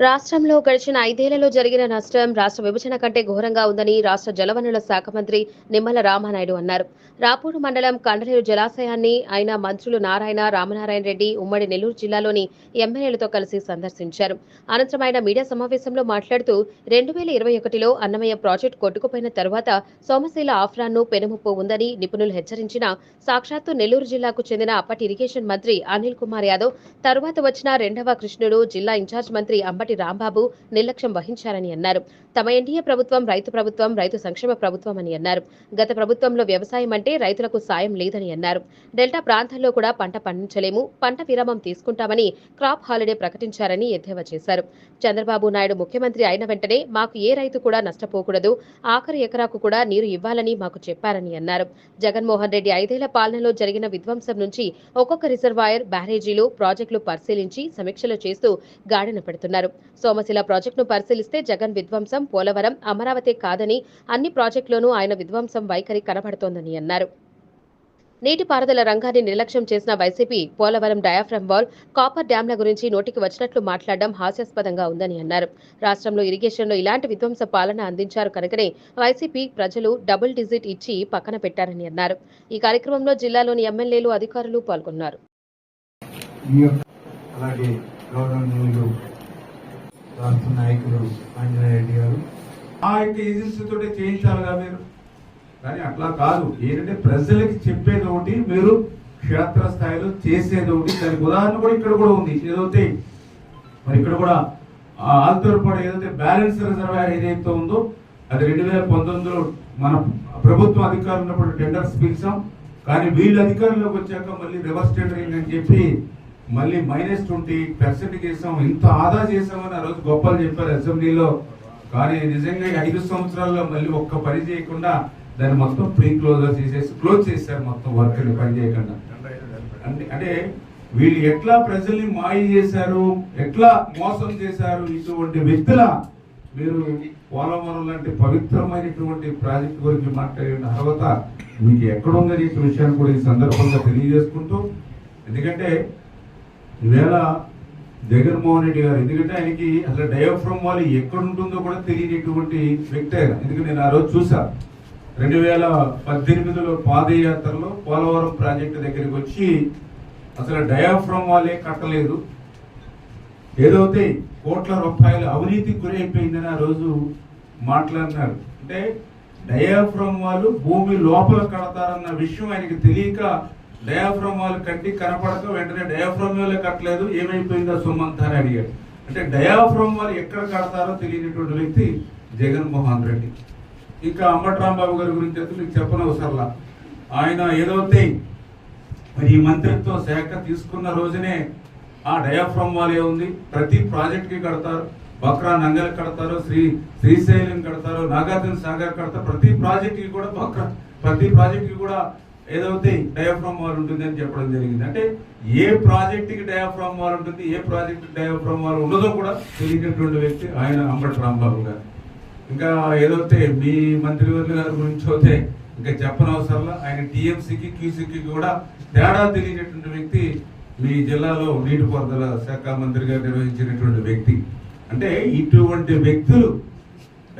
రాష్ట్రంలో గడిచిన 5 ఏళ్లలో జరిగిన నష్టం రాష్ట్ర విభజన కంటే ఘోరంగా ఉందని రాష్ట్ర జలవనరుల శాఖ మంత్రి నిమ్మల రామానాయుడు అన్నారు. రాపూరు మండలం కండలేరు జలాశయాన్ని ఆయన మంత్రులు నారాయణ, రామనారాయణ రెడ్డి ఉమ్మడి నెల్లూరు జిల్లాలోని ఎమ్మెల్యేలతో కలిసి సందర్శించారు. అనంతరం ఆయన మీడియా సమావేశంలో మాట్లాడుతూ 2021లో అన్నమయ్య ప్రాజెక్టు కొట్టుకుపోయిన తర్వాత సోమశీల ఆఫ్రాన్ను పెనుముప్పు ఉందని నిపుణులు హెచ్చరించినా సాక్షాత్తు నెల్లూరు జిల్లాకు చెందిన అప్పటి ఇరిగేషన్ మంత్రి అనిల్ కుమార్ యాదవ్, తరువాత వచ్చిన రెండవ కృష్ణుడు జిల్లా ఇన్ఛార్జ్ మంత్రి అంబటి రాంబాబు నిర్లక్ష్యం వహించారని అన్నారు. తమ ఎన్డీఏ ప్రభుత్వం, రైతు సంక్షేమ ప్రభుత్వం అని అన్నారు. గత ప్రభుత్వంలో వ్యవసాయం అంటే రైతులకు సాయం లేదని అన్నారు. డెల్టా ప్రాంతాల్లో కూడా పంట పండించలేము, పంట విరామం తీసుకుంటామని క్రాప్ హాలిడే ప్రకటించారని ఎద్దేవా చేశారు. చంద్రబాబు నాయుడు ముఖ్యమంత్రి అయిన వెంటనే మాకు ఏ రైతు కూడా నష్టపోకూడదు, ఆఖరి ఎకరాకు కూడా నీరు ఇవ్వాలని మాకు చెప్పారని అన్నారు. జగన్మోహన్ రెడ్డి 5 ఏళ్ల పాలనలో జరిగిన విధ్వంసం నుంచి ఒక్కొక్క రిజర్వాయర్, బ్యారేజీలు, ప్రాజెక్టులు పరిశీలించి సమీక్షలు చేస్తూ గాడిన పెడుతున్నారు. సోమశిల ప్రాజెక్టును పరిశీలిస్తే జగన్ విధ్వంసం పోలవరం, అమరావతి కాదని అన్ని ప్రాజెక్టులోనూ ఆయన విధ్వంసం వైఖరి కనబడుతోందని అన్నారు. నీటిపారుదల రంగాన్ని నిర్లక్ష్యం చేసిన YCP Polavaram diaphragm wall, coffer డ్యాంల గురించి నోటికి వచ్చినట్లు మాట్లాడడం హాస్యాస్పదంగా ఉందని అన్నారు. రాష్ట్రంలో ఇరిగేషన్లో ఇలాంటి విధ్వంస పాలన అందించారు కనుకనే వైసీపీ ప్రజలు డబుల్ డిజిట్ ఇచ్చి పక్కన పెట్టారని అన్నారు. ఈ కార్యక్రమంలో జిల్లాలోని ఎమ్మెల్యేలు, అధికారులు పాల్గొన్నారు. కానీ అట్లా కాదు. ఏంటంటే ప్రజలకి చెప్పేది ఒకటి, మీరు క్షేత్రస్థాయిలో చేసేది ఒకటి. దానికి ఉదాహరణ కూడా ఇక్కడ కూడా ఉంది. ఏదైతే మరి ఇక్కడ కూడా ఆల్తూరుపాడు ఏదైతే బ్యాలెన్స్ రిజర్వాయర్ ఏదైతే ఉందో అది 2019లో మన ప్రభుత్వం అధికారులు ఉన్నప్పుడు టెండర్స్ పిలిచాం. కానీ వీళ్ళు అధికారంలోకి వచ్చాక మళ్ళీ రివర్స్ టెండరింగ్ అని చెప్పి మళ్ళీ -20% చేసాం. ఇంత ఆదా చేసామని ఆ రోజు గొప్పలు చెప్పారు అసెంబ్లీలో. కానీ నిజంగా 5 సంవత్సరాల్లో మళ్ళీ ఒక్క పని చేయకుండా దాన్ని మొత్తం ప్రీ క్లోజ్ చేశారు మొత్తం వర్క్ని పని చేయకుండా. అంటే వీళ్ళు ఎట్లా ప్రజల్ని మాయ చేశారు, ఎట్లా మోసం చేశారు. ఇటువంటి వ్యక్తుల మీరు పోలవరం లాంటి పవిత్రమైనటువంటి ప్రాజెక్టు గురించి మాట్లాడిన అర్హత మీకు ఎక్కడుందని ఈ విషయాన్ని కూడా ఈ సందర్భంగా తెలియజేసుకుంటూ, ఎందుకంటే ఈవేళ జగన్మోహన్ రెడ్డి గారు, ఎందుకంటే ఆయనకి అసలు డయాఫ్రమ్ వాల్ ఎక్కడ ఉంటుందో కూడా తెలియనటువంటి వ్యక్తి ఆయన. ఎందుకంటే నేను ఆ రోజు చూసా 2018లో పాదయాత్రలో పోలవరం ప్రాజెక్టు దగ్గరికి వచ్చి అసలు డయాఫ్రమ్ వాలే కట్టలేదు, ఏదైతే కోట్ల రూపాయలు అవినీతికి గురైపోయిందని ఆ రోజు మాట్లాడినారు. అంటే డయాఫ్రమ్ వాళ్ళు భూమి లోపల కడతారన్న విషయం ఆయనకి తెలియక డయాఫ్రమ్ వాళ్ళు కట్టి కనపడక వెంటనే డయాఫ్రమ్ వాళ్ళే కట్టలేదు, ఏమైపోయిందో సుమంత్ అని అడిగాడు. అంటే డయాఫ్రమ్ వాళ్ళు ఎక్కడ కడతారో తెలియనటువంటి వ్యక్తి జగన్మోహన్ రెడ్డి. ఇంకా అంబటి రాంబాబు గారి గురించి అయితే మీకు చెప్పనవసరంలా. ఆయన ఏదైతే మరి ఈ మంత్రిత్వ శాఖ తీసుకున్న రోజునే ఆ డయాఫ్రమ్ వాల్ ఉంది, ప్రతి ప్రాజెక్ట్కి కడతారు, బక్రా నంగల్ కడతారు, శ్రీశైలం కడతారు, నాగార్జున సాగర్ కడతారు. ప్రతి ప్రాజెక్ట్కి కూడా ఏదైతే డయాఫ్రమ్ వాల్ ఉంటుంది అని చెప్పడం జరిగింది. అంటే ఏ ప్రాజెక్టుకి డయాఫ్రమ్ వాల్ ఉంటుంది, ఏ ప్రాజెక్టు డయాఫ్రమ్ వాల్ ఉండదో కూడా తెలియనటువంటి వ్యక్తి ఆయన అంబటి రాంబాబు గారు. ఇంకా ఏదైతే మీ మంత్రివర్గ గారి గురించి అయితే ఇంకా చెప్పనవసరంలా. ఆయన టీఎంసీకి క్యూసీకి కూడా తేడా తెలియనటువంటి వ్యక్తి మీ జిల్లాలో నీటిపారుదల శాఖ మంత్రిగా నిర్వహించినటువంటి వ్యక్తి. అంటే ఇటువంటి వ్యక్తులు,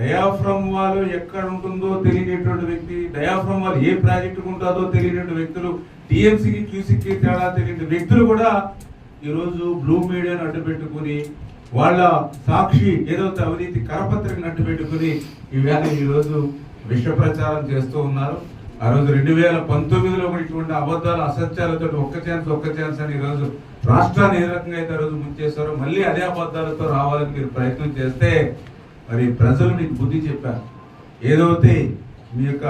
డయాఫ్రమ్ వాల్ ఎక్కడ ఉంటుందో తెలియనటువంటి వ్యక్తి, డయాఫ్రమ్ వాల్ ఏ ప్రాజెక్టుకు ఉంటుందో తెలియనటువంటి వ్యక్తులు, టీఎంసీకి క్యూసీకి తేడా తెలియని వ్యక్తులు కూడా ఈరోజు బ్లూ మీడియాను అడ్డు పెట్టుకుని వాళ్ళ సాక్షి ఏదైతే అవినీతి కరపత్రికను అడ్డు పెట్టుకుని ఈరోజు విష ప్రచారం చేస్తూ ఉన్నారు. ఆ రోజు 2019లో కూడా ఇటువంటి అబద్ధాలు, అసత్యాలతో ఒక్క ఛాన్స్ అని ఈరోజు రాష్ట్రాన్ని ఏ రకంగా అయితే రోజు ముంచేశారో మళ్ళీ అదే అబద్ధాలతో రావాలని మీరు ప్రయత్నం చేస్తే మరి ప్రజలు మీకు బుద్ధి చెప్పారు. ఏదైతే మీ యొక్క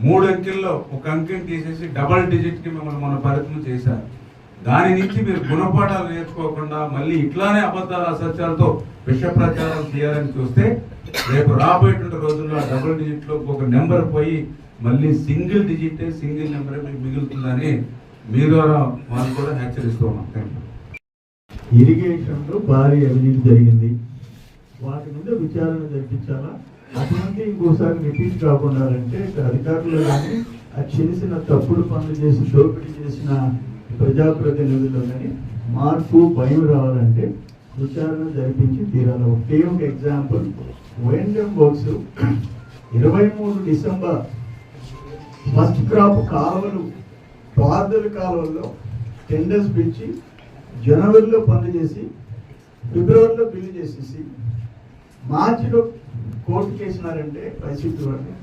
3 అంకెల్లో ఒక అంకెని తీసేసి డబల్ డిజిట్కి మిమ్మల్ని మన ప్రయత్నం చేశారు. దాని నుంచి మీరు గుణపాఠాలు నేర్చుకోకుండా మళ్ళీ ఇట్లానే అబద్ధాల అసత్యాలతో విష ప్రచారం చేయాలని చూస్తే రేపు రాబోయేటువంటి రోజుల్లో డబుల్ డిజిట్లో ఒక నెంబర్ పోయి మళ్ళీ సింగిల్ నెంబరే మీకు మిగులుతుందని మీ ద్వారా వాళ్ళు కూడా హెచ్చరిస్తూ ఉన్నాం. ఇరిగేషన్లో భారీ అవినీతి జరిగింది, వాటి మీద విచారణ జరిపించాలా, అటువంటి ఇంకోసారి రిపీట్ కాకుండా అంటే అధికారులు కానీ ఆ చేసిన తప్పుడు పనులు చేసి దోపిడీ చేసిన ప్రజాప్రతినిధుల్లో కానీ మార్పు, భయం రావాలంటే విచారణ జరిపించి తీరాలి. ఒకే ఒక example, ONM works 23 December first crop కాలువలు పార్దల కాలువల్లో టెండర్స్ పిలిచి జనవరిలో పనులు చేసి ఫిబ్రవరిలో బిల్లు చేసేసి మార్చిలో కోర్టు కేసినారంటే వైసీపీ వాళ్ళు.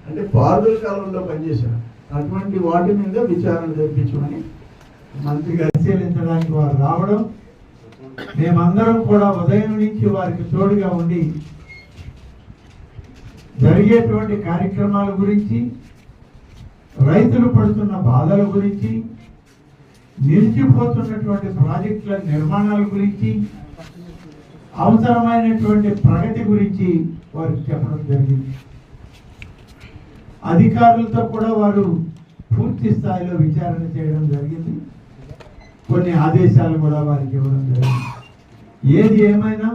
అంటే పార్దల కాలంలో పనిచేశారు. అటువంటి వాటి మీద విచారణ జరిపించమని మంత్రి గారు పరిశీలించడానికి వారు రావడం, మేమందరం కూడా ఉదయం నుంచి వారికి తోడుగా ఉండి జరిగేటువంటి కార్యక్రమాల గురించి, రైతులు పడుతున్న బాధల గురించి, నిలిచిపోతున్నటువంటి ప్రాజెక్టుల నిర్మాణాల గురించి, అవసరమైనటువంటి ప్రగతి గురించి వారికి చెప్పడం జరిగింది. అధికారులతో కూడా వారు పూర్తి స్థాయిలో విచారణ చేయడం జరిగింది. కొన్ని ఆదేశాలు కూడా వారికి ఇవ్వడం జరిగింది. ఏది ఏమైనా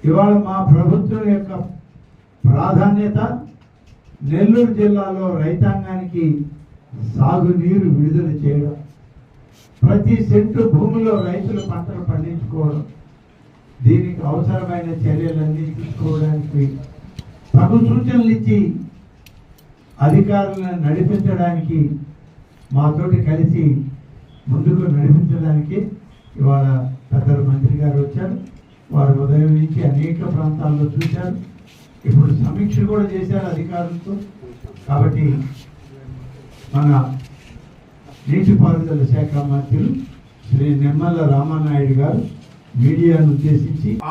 ఇవాళ మా ప్రభుత్వం యొక్క ప్రాధాన్యత నెల్లూరు జిల్లాలో రైతాంగానికి సాగునీరు విడుదల చేయడం, ప్రతి సెంటు భూమిలో రైతులు పంటలు పండించుకోవడం, దీనికి అవసరమైన చర్యలన్నీ తీసుకోవడానికి తగు సూచనలు ఇచ్చి అధికారులను నడిపించడానికి, మాతోటి కలిసి ముందుకు నడిపించడానికి ఇవాళ పెద్దలు మంత్రి గారు వచ్చారు. వారు ఉదయం నుంచి అనేక ప్రాంతాల్లో చూశారు. ఇప్పుడు సమీక్ష కూడా చేశారు అధికారులతో. కాబట్టి మన నీటిపారుదల శాఖ మంత్రులు శ్రీ నిమ్మల రామానాయుడు గారు మీడియాను ఉద్దేశించి